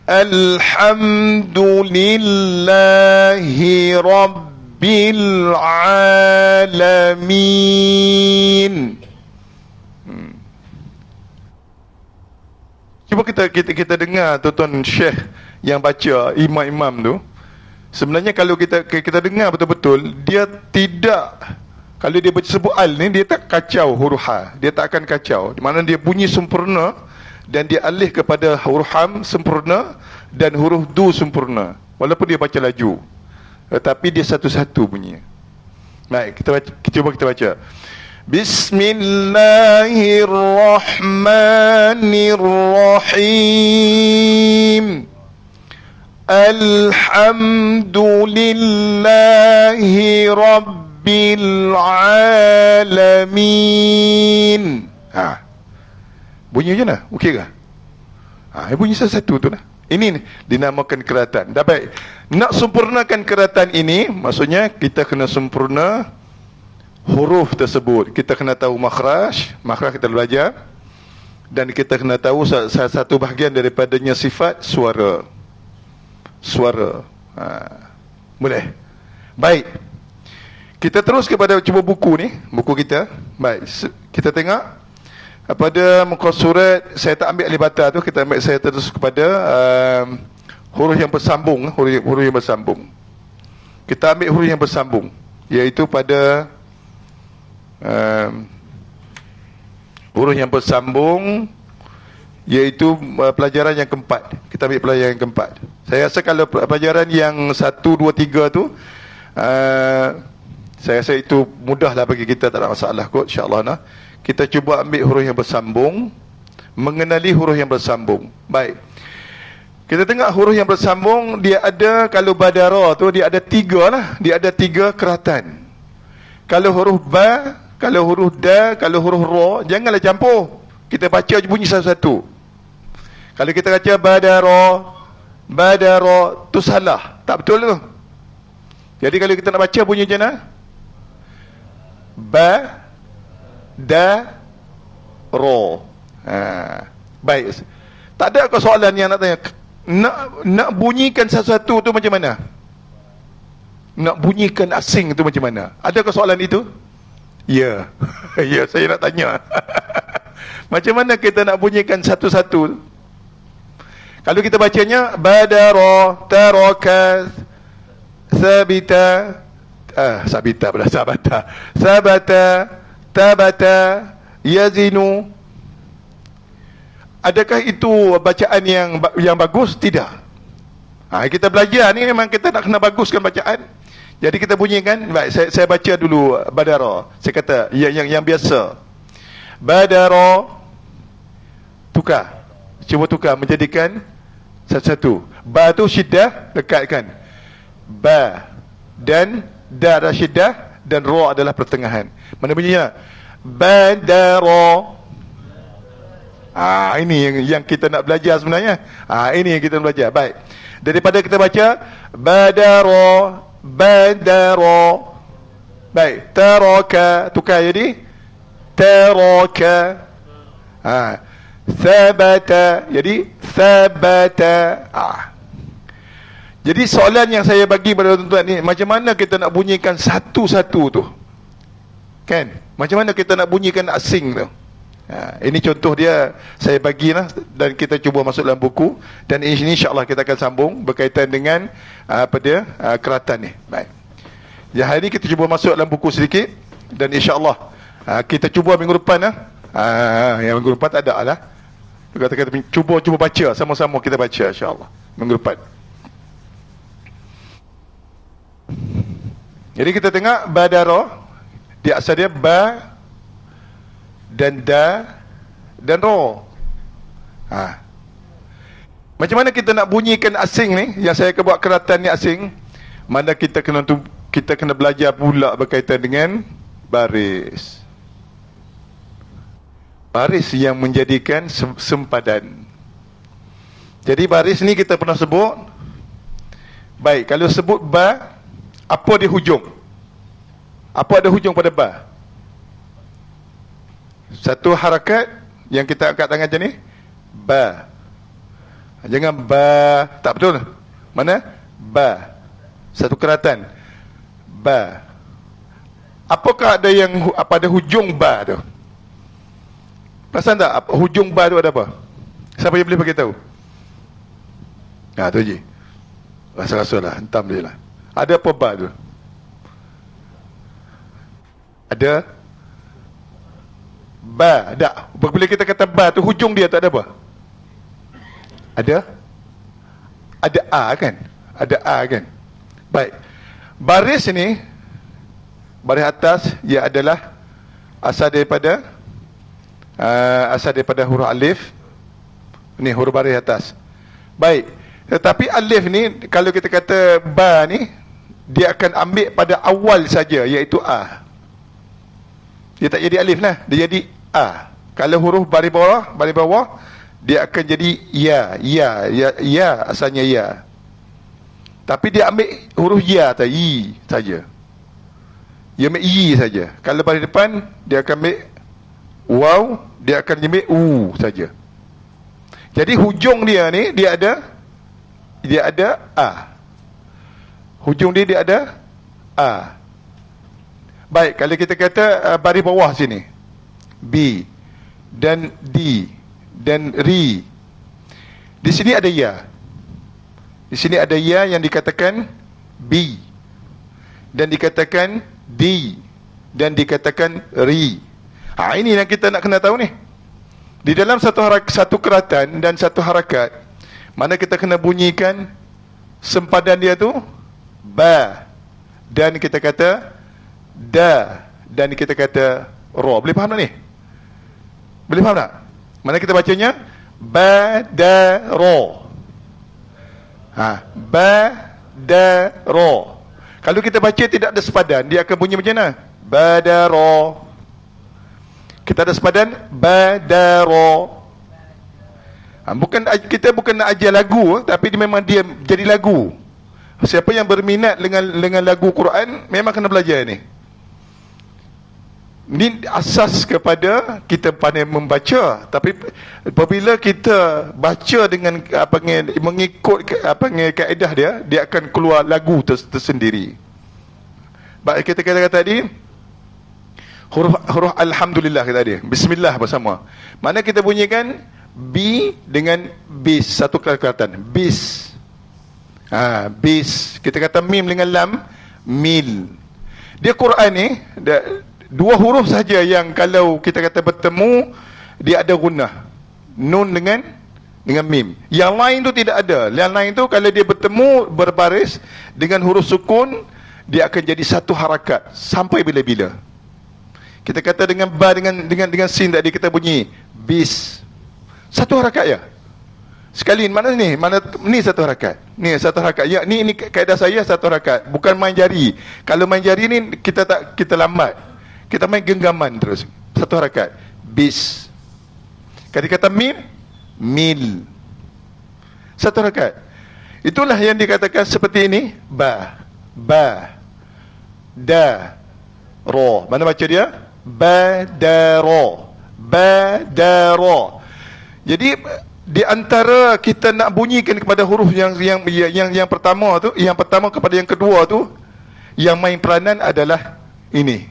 Alhamdulillahi Rabbil Alamin. Cuba kita dengar tuan-tuan syekh yang baca, imam-imam tu. Sebenarnya kalau kita dengar betul-betul, dia tidak, kalau dia baca sebut al ni, dia tak kacau huruf ha, dia tak akan kacau, di mana dia bunyi sempurna dan dia alih kepada huruf ham sempurna dan huruf du sempurna, walaupun dia baca laju, tetapi dia satu-satu bunyi. Baik, cuba kita baca. Bismillahirrahmanirrahim. Alhamdulillahi Rabbil Alamin. Bunyi macam mana? Okey ke? Bunyi satu-satu tu lah. Ini dinamakan keratan. Dah baik. Nak sempurnakan keratan ini, maksudnya kita kena sempurna huruf tersebut. Kita kena tahu makhraj kita belajar. Dan kita kena tahu salah satu bahagian daripadanya sifat suara. Boleh? Baik. Kita terus kepada cuba buku ni, buku kita. Baik, kita tengok pada muka surat, saya tak ambil alif bata tu, kita ambil, saya terus kepada huruf yang bersambung, huruf yang bersambung. Kita ambil huruf yang bersambung, iaitu pada huruf yang bersambung, iaitu pelajaran yang keempat. Kita ambil pelajaran yang keempat. Saya rasa kalau pelajaran yang 1, 2, 3 tu, saya rasa itu mudahlah bagi kita, tak ada masalah kot, insyaAllah nah. Kita cuba ambil huruf yang bersambung, mengenali huruf yang bersambung. Baik, kita tengok huruf yang bersambung, dia ada, kalau badara tu dia ada 3 lah, dia ada 3 keratan. Kalau huruf ba, kalau huruf da, kalau huruf ra, janganlah campur, kita baca bunyi satu-satu. Kalau kita baca badara tu salah, tak betul tu. Jadi kalau kita nak baca bunyi macam mana? Ba da ro. Baik. Tak ada ke soalan yang nak tanya? Nak bunyikan sesuatu tu macam mana? Nak bunyikan asing tu macam mana? Ada ke soalan itu? Ya. Ya, saya nak tanya. Macam mana kita nak bunyikan satu-satu? Kalau kita bacanya badara taraka sabita, sabita pula, sabata tabata yazinu, adakah itu bacaan yang bagus? Tidak. Kita belajar ni memang kita nak kena baguskan bacaan. Jadi kita bunyikan. Baik, saya baca dulu badara. Saya kata yang biasa. Badara, tukar, cuba tukar menjadikan satu-satu. Ba tu syiddah, lekatkan. Ba dan da adalah syiddah dan ra adalah pertengahan. Mana bunyinya? Badara. Ini yang kita nak belajar sebenarnya. Ini yang kita nak belajar. Baik. Daripada kita baca badara, baik, taraka, tukar jadi taraka. Sabata jadi sabata. Jadi soalan yang saya bagi pada tuan-tuan ni, macam mana kita nak bunyikan satu-satu tu? Kan? Macam mana kita nak bunyikan asing tu? Ini contoh dia saya bagilah, dan kita cuba masuk dalam buku, dan insya-Allah kita akan sambung berkaitan dengan pada keratan ni. Baik. Ya, hari ni kita cuba masuk dalam buku sedikit, dan insya-Allah kita cuba minggu depan yang minggu depan tak ada lah. Kita cuba baca sama-sama, kita baca insya-Allah minggu depan. Jadi kita tengok badara, dia asal dia ba dan da dan ro. Macam mana kita nak bunyikan asing ni, yang saya akan buat keratan ni asing, mana kita kena belajar pula berkaitan dengan baris. Baris yang menjadikan sempadan. Jadi baris ni kita pernah sebut. Baik, kalau sebut ba, apa dia hujung? Apa ada hujung pada ba? Satu harakat yang kita angkat tangan macam ni, ba. Jangan ba, tak betul. Mana? Ba. Satu keratan. Ba. Apakah ada yang ada hujung ba tu? Perasan tak hujung ba tu ada apa? Siapa yang boleh bagi tahu? Tu je. Rasa-rasa lah, hentam je lah. Ada apa ba tu? Ada ba, tak? Bila kita kata ba tu, hujung dia tak ada apa? Ada a kan? Ada a kan? Baik. Baris ni, baris atas, ia adalah asal daripada huruf alif. Ni huruf baris atas. Baik. Tetapi alif ni, kalau kita kata ba ni, dia akan ambil pada awal saja, iaitu a. Dia tak jadi alif lah, dia jadi a. Kalau huruf baris bawah, dia akan jadi ya, asalnya ya. Tapi dia ambil huruf ya atau i saja. Dia ambil i saja. Kalau baris depan, dia akan ambil waw, dia akan ambil u saja. Jadi hujung dia ni, dia ada a. Hujung dia ada a. Baik, kalau kita kata baris bawah sini, b dan d dan ri. Di sini ada ya. Di sini ada ya yang dikatakan b dan dikatakan d dan dikatakan ri. Ini yang kita nak kena tahu ni. Di dalam satu keratan dan satu harakat, mana kita kena bunyikan sempadan dia tu ba, dan kita kata da, dan kita kata ro. Boleh faham tak ni? Boleh faham tak? Mana kita bacanya ba da ro. Ba da ro. Kalau kita baca tidak ada sepadan, dia akan bunyi macam mana? Ba da ro. Kita ada sepadan ba da ro. Kita bukan nak ajar lagu, tapi memang dia jadi lagu. Siapa yang berminat dengan lagu Quran, memang kena belajar ni. Ini asas kepada kita pandai membaca. Tapi apabila kita baca dengan mengikut kaedah dia akan keluar lagu tersendiri. Baik, kita kata tadi huruf alhamdulillah, kita tadi bismillah bersama. Mana kita bunyikan B dengan bis, satu perkataan bis. Bis. Kita kata mim dengan lam, mil. Dia Quran ni dua huruf saja yang kalau kita kata bertemu, dia ada gunnah. Nun dengan mim. Yang lain tu tidak ada. Yang lain tu kalau dia bertemu berbaris dengan huruf sukun, dia akan jadi satu harakat sampai bila-bila. Kita kata dengan ba dengan sin tadi, kita bunyi bis. Satu harakat ya. Sekali mana ni? Mana ni satu harakat. Ni satu harakat. Ya, ni kaedah saya satu harakat. Bukan main jari. Kalau main jari ni kita lambat. Kita main genggaman terus. Satu harakat. Bis. Kalau kata mim, mil. Satu harakat. Itulah yang dikatakan seperti ini. Ba, da, ro. Mana baca dia? Ba, da, ro. Ba, da, ro. Jadi di antara kita nak bunyikan kepada huruf yang pertama tu, yang pertama kepada yang kedua tu, yang main peranan adalah ini.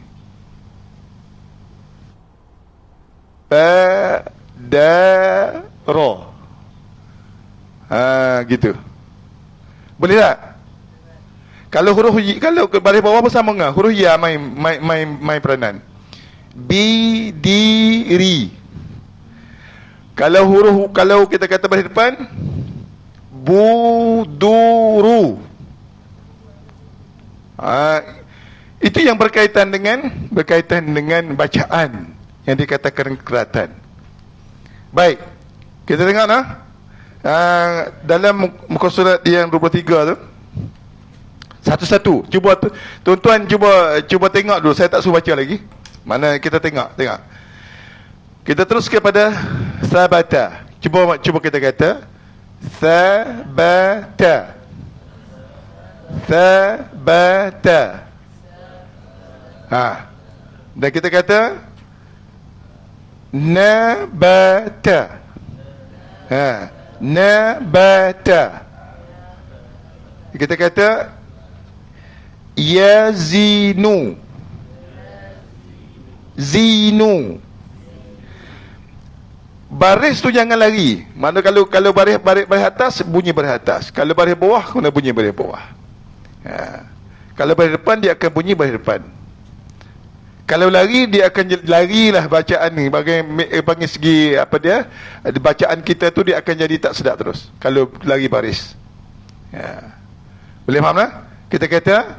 Ba, da, ro. Gitu. Boleh tak? Kalau kalau baris bawah pun sama dengan huruf ya main peranan. Bi, di, ri. Kalau kita kata baris depan, bu, du, ru. Itu yang berkaitan dengan bacaan yang dikatakan keratan. Baik. Kita tengok nah. Dalam muka surat yang 23 tu. Satu-satu. Cuba tuan-tuan cuba tengok dulu. Saya tak suruh baca lagi. Mana kita tengok. Kita terus kepada sabata. Cuba kita kata sabata. Sabata. Dan kita kata nabata. Nabata. Kita kata yazinu. Zinu. Baris tu jangan lari. Mana kalau baris atas, bunyi baris atas. Kalau baris bawah, kena bunyi baris bawah. Kalau baris depan, dia akan bunyi baris depan. Kalau lari, dia akan larilah bacaan ni. Bagi segi apa dia, bacaan kita tu dia akan jadi tak sedap terus kalau lari baris. Boleh faham tak? Kita kata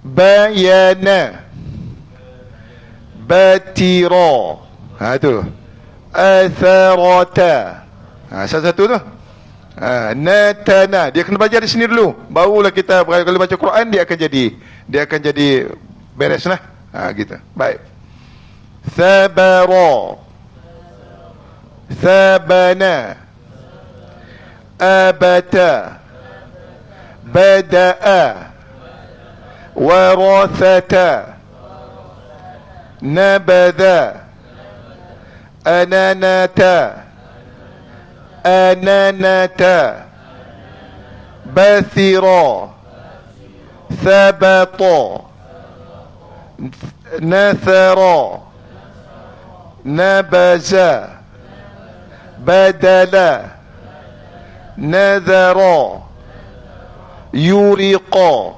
bayana, batira, tu atharata, satu-satu tu. Natana, dia kena belajar di sini dulu, barulah kita kalau baca Quran dia akan jadi beres lah. Gitu. Baik. Sabara, sabana, abata, bada'a, warathata, nabadha, ananata, ananata, bathira, thabata, nathara, nabaza, badala, nadhara, yuriqa,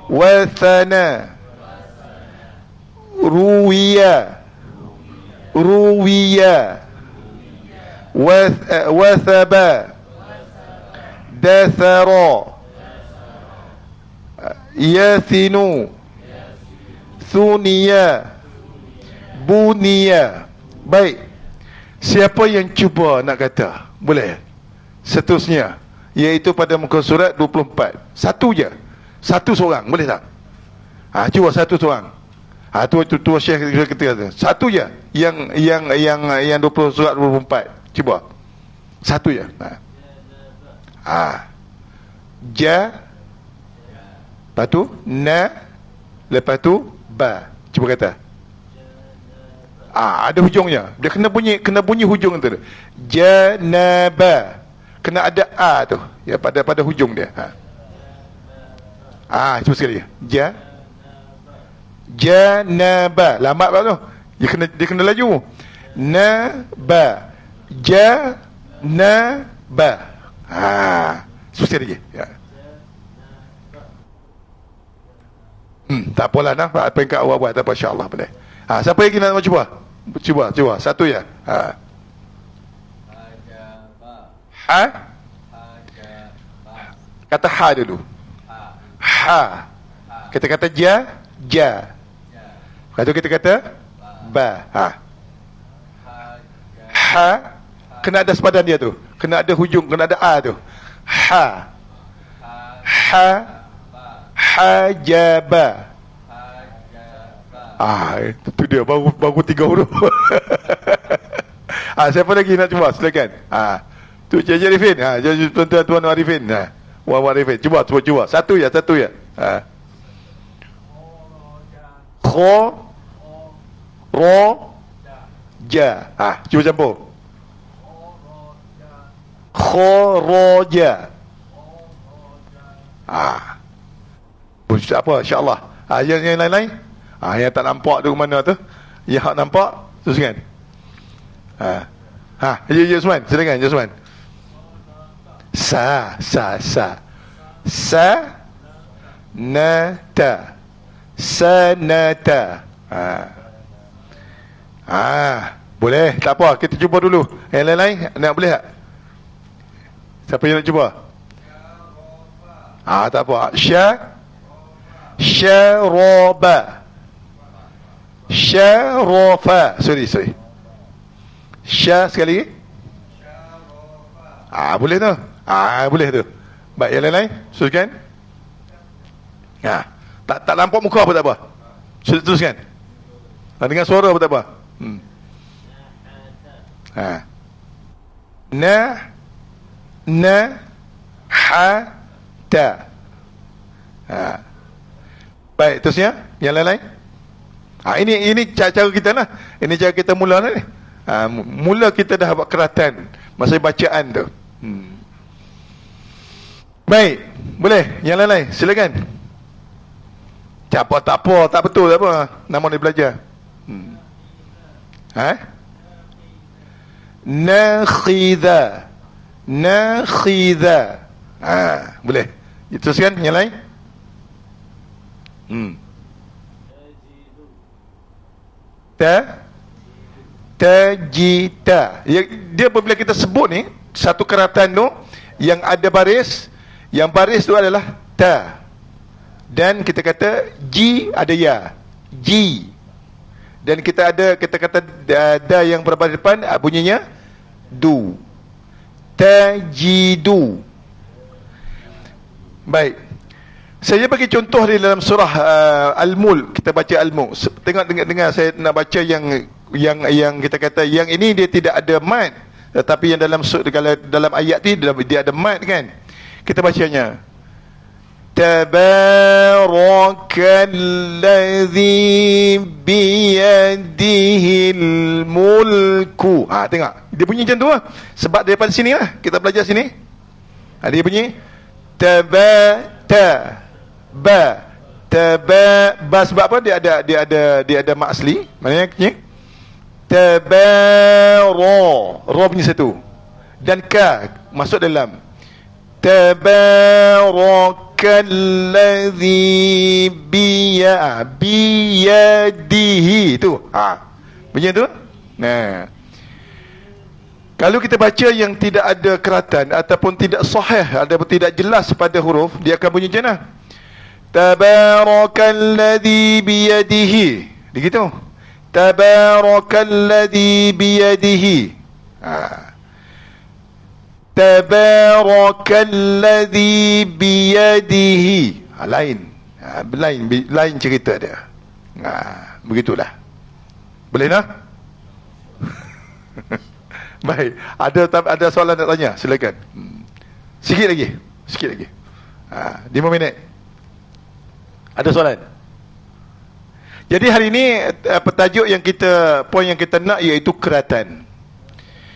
wathana, ruwiya, wathaba, dathara, yathinu, Sunia, bunia. Baik. Siapa yang cuba nak kata? Boleh? Seterusnya, iaitu pada muka surat 24. Satu je. Satu seorang. Boleh tak? Cuba satu seorang. Tu Syekh kata. Satu je. Yang 20 surat 24. Cuba. Satu je. Ja. Lepas tu na. Lepas tu ba. Cuba kata. Ada hujungnya. Dia kena bunyi hujung tu. Janaba. Kena ada a tu. Ya, pada hujung dia. Cuba sekali. Janaba. Lambat pula tu. Dia kena laju. Naba. Janaba. Cuba sekali lagi. Ya. Tak apalah nah, apa yang awak buat tak apa, insya-Allah boleh. Siapa lagi nak cuba? Cuba satu ya. Kata ha dulu. Ha. Kita kata ja. Lepas tu kita kata ba. Ha. Kena ada sepadan dia tu. Kena ada hujung, kena ada a tu. Ha. Hajaba. Itu dia baru 3 huruf. Siapa lagi nak cuba? Silakan. Tu Cik Arifin. Tuan-tuan Arifin. Wan Arifin. Cuba. Satu ya. Kho ro ja. Cuba campur. Khoroja. Apa, insya-Allah. Yang lain-lain, yang tak nampak tu mana tu, yang hak nampak teruskan. Yusman, silakan Yusman. Sa nata, sanata. Boleh, tak apa, kita cuba dulu. Yang lain-lain nak boleh tak? Siapa yang nak cuba? Tak apa. Syarafa. Sorry. Sya sekali lagi. Boleh tu. Boleh tu. Baik, yang lain-lain teruskan. Tak nampak muka apa tak apa. Sudah teruskan. Dengan suara apa tak apa. Ha-ta. Baik, terusnya yang lain-lain. Ini cara kita lah. Ini cara kita mula lah ni. Mula kita dah buat keratan masa bacaan tu. Baik, boleh. Yang lain-lain, silakan. Tak apa, tak betul, tak apa. Nama dia belajar. Nakhidha. Boleh. Teruskan yang lain. Tajita. Dia apabila kita sebut ni satu keratan tu yang ada baris, yang baris tu adalah ta, dan kita kata ji ada ya, ji, dan kita kata da yang berbaris depan bunyinya du. Tajidu. Baik, saya bagi contoh di dalam surah Al-Mulk. Kita baca Al-Mulk. Tengok dengar saya nak baca yang kita kata yang ini dia tidak ada mad, tetapi yang dalam ayat ni dia ada mad kan. Kita bacanya Tabarakalladzi biyadihil mulku. Tengok dia bunyi macam tu lah. Sebab daripada sini lah kita belajar sini. Dia bunyi ba sebab apa? Dia ada mak asli. Maknanya ra bunyi satu, dan ka masuk dalam Tabarakalladzi biyadihi tu. Bunyi tu. Kalau kita baca yang tidak ada keratan ataupun tidak sahih, ataupun tidak jelas pada huruf, dia akan bunyi macam mana? Tabarakalladzi biyadihi. Begitu. Tabarakalladzi biyadihi. Tabarakalladzi biyadihi. Lain cerita dia. Begitulah. Boleh tak? Baik, ada soalan nak tanya, silakan. Sikit lagi. 5 minit. Ada soalan? Jadi hari ini petajuk poin yang kita nak iaitu keratan.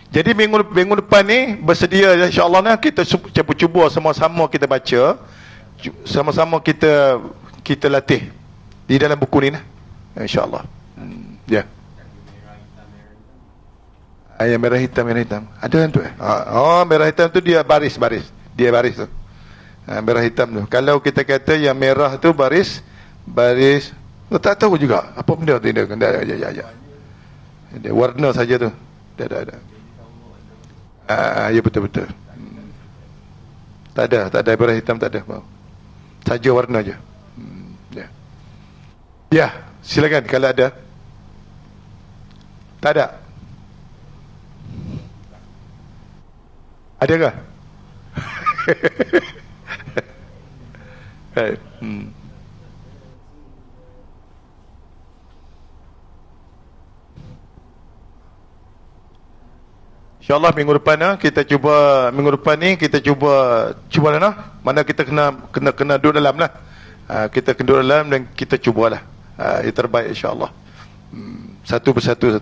Jadi minggu depan ni bersedia insya-Allah nah, kita cuba sama-sama kita baca, sama-sama kita latih di dalam buku ni nah. Insya-Allah. Ya. Yang merah hitam. Ada tu merah hitam tu dia baris. Dia baris tu. Merah hitam tu. Kalau kita kata yang merah tu baris, tak tahu juga apa benda tu dia. Ya. Dia warna saja tu. Ada. Ya betul. Tak ada merah hitam, tak ada. Saja warna je. Ya. Ya, silakan kalau ada. Tak ada. Adakah? Baik. InsyaAllah minggu depan kita cuba, lah mana kita kena duduk dalam lah. Kita kena duduk dalam dan kita cubalah. Yang terbaik insyaAllah. Satu persatu.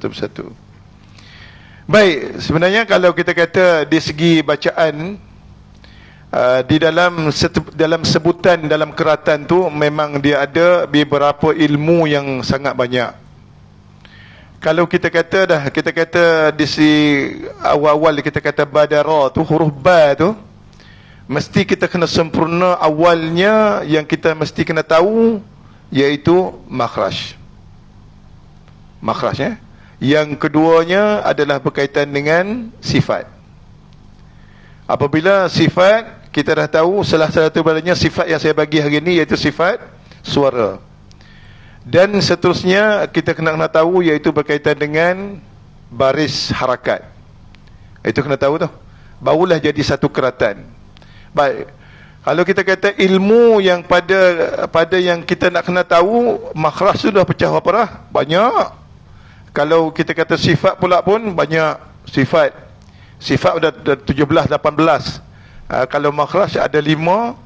Baik, sebenarnya kalau kita kata di segi bacaan, di dalam sebutan dalam keratan tu memang dia ada beberapa ilmu yang sangat banyak. Kalau kita kata di si awal-awal kita kata badara tu, huruf ba tu mesti kita kena sempurna awalnya, yang kita mesti kena tahu iaitu makhraj. Yang keduanya adalah berkaitan dengan sifat. Apabila sifat kita dah tahu, salah satu badannya sifat yang saya bagi hari ini iaitu sifat suara. Dan seterusnya kita kena tahu iaitu berkaitan dengan baris harakat. Itu kena tahu tu. Barulah jadi satu keratan. Baik. Kalau kita kata ilmu yang pada yang kita nak kena tahu, makhraj sudah pecah berapa dah? Banyak. Kalau kita kata sifat pula pun banyak sifat. Sifat dah 17, 18. Kalau makhraj ada 5.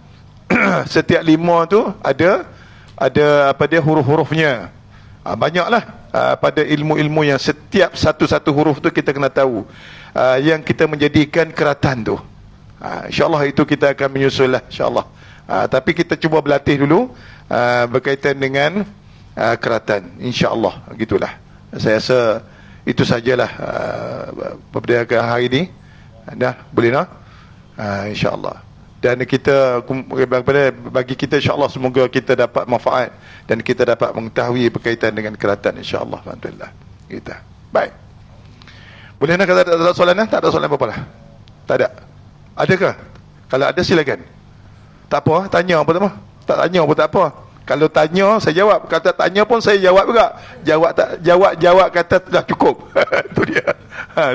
Setiap 5 tu ada apa dia, huruf-hurufnya. Banyaklah pada ilmu-ilmu yang setiap satu-satu huruf tu kita kena tahu. Yang kita menjadikan keratan tu. InsyaAllah itu kita akan menyusul lah, insyaAllah. Tapi kita cuba berlatih dulu berkaitan dengan keratan, insyaAllah. Gitulah. Saya rasa itu sajalah pada hari ini. Dah boleh nak? InsyaAllah. Dan kita bagi kita, insyaAllah, semoga kita dapat manfaat dan kita dapat mengetahui berkaitan dengan keratan, insyaAllah. Alhamdulillah. Kita baik. Boleh nak kata tak ada soalan? Tak ada soalan apa-apa lah. Tak ada. Adakah? Kalau ada silakan. Tak apa, tanya apa tak apa. Tak tanya apa tak apa. Kalau tanya saya jawab, kalau tak tanya pun saya jawab juga. Jawab kata dah cukup. Itu dia.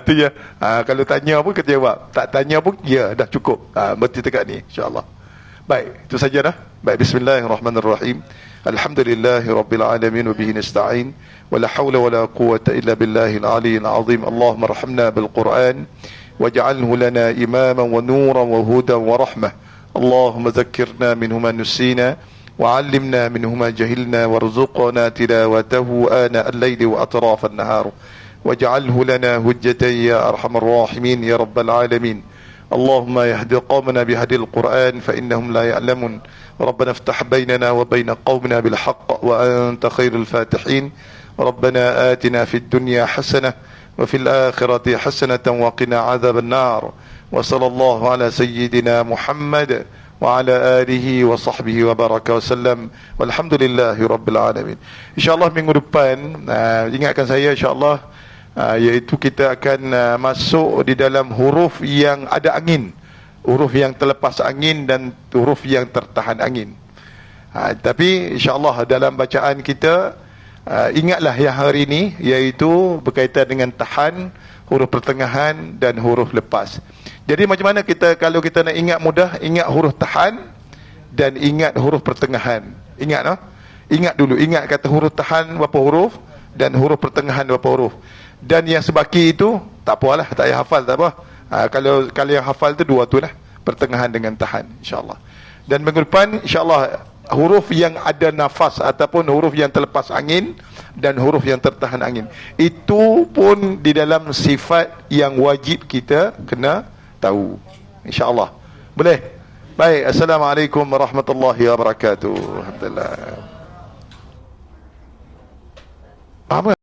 Itu je. Kalau tanya pun kita jawab. Tak tanya pun ya dah cukup. Berarti dekat ni, insya-Allah. Baik, itu saja dah. Baik, bismillahirrahmanirrahim. Alhamdulillahirabbil alamin wa bihi nasta'in. Wala haula wala quwwata illa billahil aliyyil azim. Allahumma arhamna bil Qur'an waj'alhu lana imaman wa nuran wa hudan wa rahmah. Allahumma dhakkirna minhu ma nusina وعلمنا منه ما جهلنا وارزقنا تلاوته آناء الليل وأطراف النهار واجعله لنا هجة يا أرحم الراحمين يا رب العالمين. اللهم يهدي قومنا بهدي القرآن فإنهم لا يعلمون. ربنا افتح بيننا وبين قومنا بالحق وأنت خير الفاتحين. ربنا آتنا في الدنيا حسنة وفي الآخرة حسنة وقنا عذاب النار. وصلى الله على سيدنا محمد وعلى آله وصحبه وبارك وسلم والhamdulillahi rabbil alamin. InsyaAllah minggu depan ingatkan saya, insyaAllah, iaitu kita akan masuk di dalam huruf yang ada angin, huruf yang terlepas angin dan huruf yang tertahan angin. Tapi insyaAllah dalam bacaan kita ingatlah yang hari ini, iaitu berkaitan dengan tahan, huruf pertengahan dan huruf lepas. Jadi macam mana kita, kalau kita nak ingat mudah, ingat huruf tahan dan ingat huruf pertengahan. Ingat no? Ingat dulu, ingat kata huruf tahan berapa huruf dan huruf pertengahan berapa huruf. Dan yang sebaki itu tak apalah, tak payah hafal, tak apa. Kalau yang hafal tu dua tu lah, pertengahan dengan tahan, insya-Allah. Dan minggu depan insya-Allah huruf yang ada nafas ataupun huruf yang terlepas angin dan huruf yang tertahan angin. Itu pun di dalam sifat yang wajib kita kena tahu, insya-Allah. Boleh? Baik, assalamualaikum warahmatullahi wabarakatuh. Alhamdulillah. Apa